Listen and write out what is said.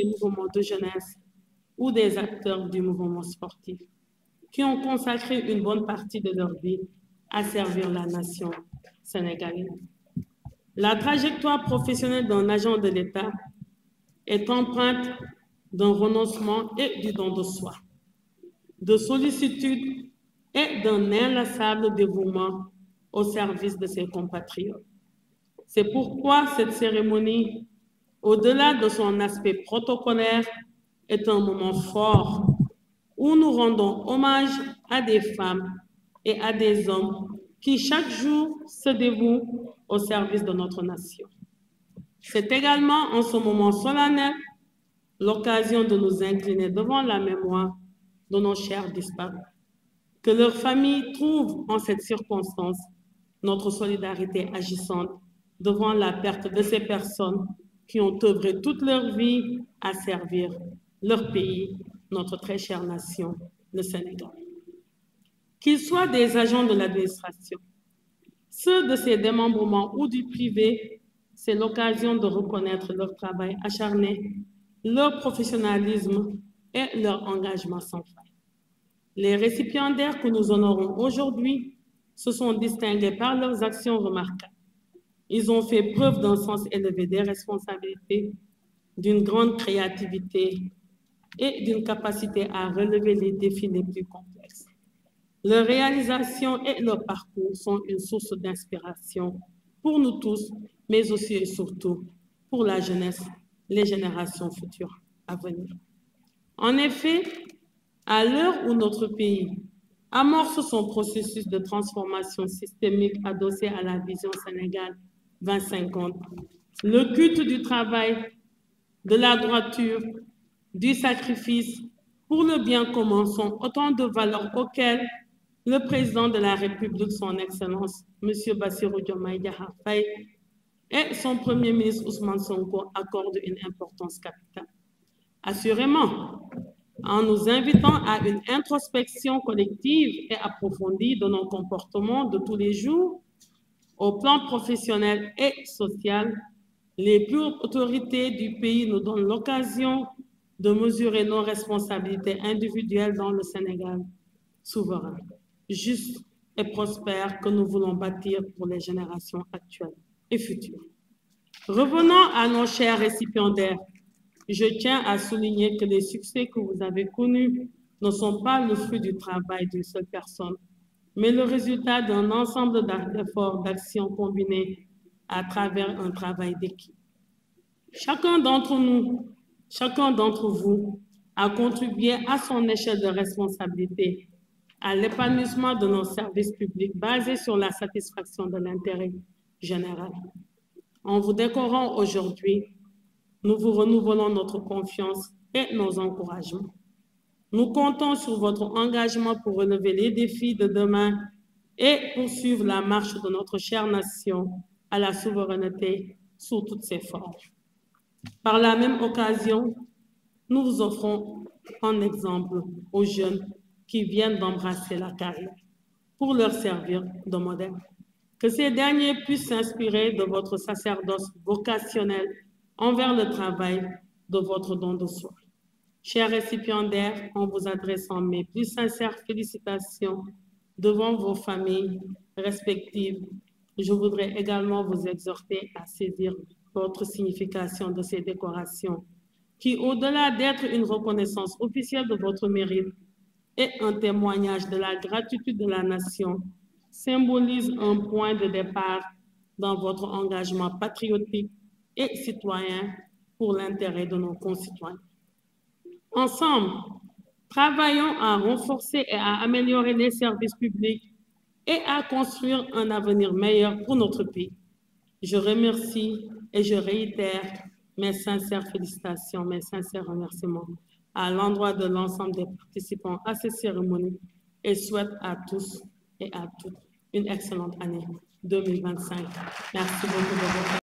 des mouvements de jeunesse ou des acteurs du mouvement sportif qui ont consacré une bonne partie de leur vie à servir la nation sénégalaise. La trajectoire professionnelle d'un agent de l'État est empreinte d'un renoncement et du don de soi, de sollicitude et d'un inlassable dévouement au service de ses compatriotes. C'est pourquoi cette cérémonie, au-delà de son aspect protocolaire, est un moment fort où nous rendons hommage à des femmes et à des hommes qui chaque jour se dévouent au service de notre nation. C'est également en ce moment solennel l'occasion de nous incliner devant la mémoire de nos chers disparus. Que leurs familles trouvent en cette circonstance notre solidarité agissante devant la perte de ces personnes qui ont œuvré toute leur vie à servir leur pays, notre très chère nation, le Sénégal. Qu'ils soient des agents de l'administration, ceux de ses démembrements ou du privé, c'est l'occasion de reconnaître leur travail acharné, leur professionnalisme et leur engagement sans faille. Les récipiendaires que nous honorons aujourd'hui se sont distingués par leurs actions remarquables. Ils ont fait preuve d'un sens élevé des responsabilités, d'une grande créativité et d'une capacité à relever les défis les plus complexes. Leurs réalisations et leur parcours sont une source d'inspiration pour nous tous, mais aussi et surtout pour la jeunesse, les générations futures à venir. En effet, à l'heure où notre pays amorce son processus de transformation systémique adossé à la vision Sénégal 2050, le culte du travail, de la droiture, du sacrifice pour le bien commun sont autant de valeurs auxquelles le président de la République, son Excellence, M. Bassirou Diomaye Diakhar Faye, et son Premier ministre Ousmane Sonko accordent une importance capitale. Assurément, en nous invitant à une introspection collective et approfondie de nos comportements de tous les jours, au plan professionnel et social, les plus hautes autorités du pays nous donnent l'occasion de mesurer nos responsabilités individuelles dans le Sénégal souverain, juste et prospère que nous voulons bâtir pour les générations actuelles et futures. Revenons à nos chers récipiendaires. Je tiens à souligner que les succès que vous avez connus ne sont pas le fruit du travail d'une seule personne, mais le résultat d'un ensemble d'efforts, d'actions combinées à travers un travail d'équipe. Chacun d'entre nous, chacun d'entre vous a contribué à son échelle de responsabilité à l'épanouissement de nos services publics basés sur la satisfaction de l'intérêt général. En vous décorant aujourd'hui, nous vous renouvelons notre confiance et nos encouragements. Nous comptons sur votre engagement pour relever les défis de demain et poursuivre la marche de notre chère nation à la souveraineté sous toutes ses formes. Par la même occasion, nous vous offrons un exemple aux jeunes qui viennent d'embrasser la carrière pour leur servir de modèle. Que ces derniers puissent s'inspirer de votre sacerdoce vocationnel envers le travail de votre don de soi. Chers récipiendaires, en vous adressant mes plus sincères félicitations devant vos familles respectives, je voudrais également vous exhorter à saisir votre signification de ces décorations qui, au-delà d'être une reconnaissance officielle de votre mérite et un témoignage de la gratitude de la nation, symbolise un point de départ dans votre engagement patriotique et citoyen pour l'intérêt de nos concitoyens. Ensemble, travaillons à renforcer et à améliorer les services publics et à construire un avenir meilleur pour notre pays. Je remercie et je réitère mes sincères félicitations, mes sincères remerciements à l'endroit de l'ensemble des participants à cette cérémonie et souhaite à tous et à toutes une excellente année 2025. Merci beaucoup de votre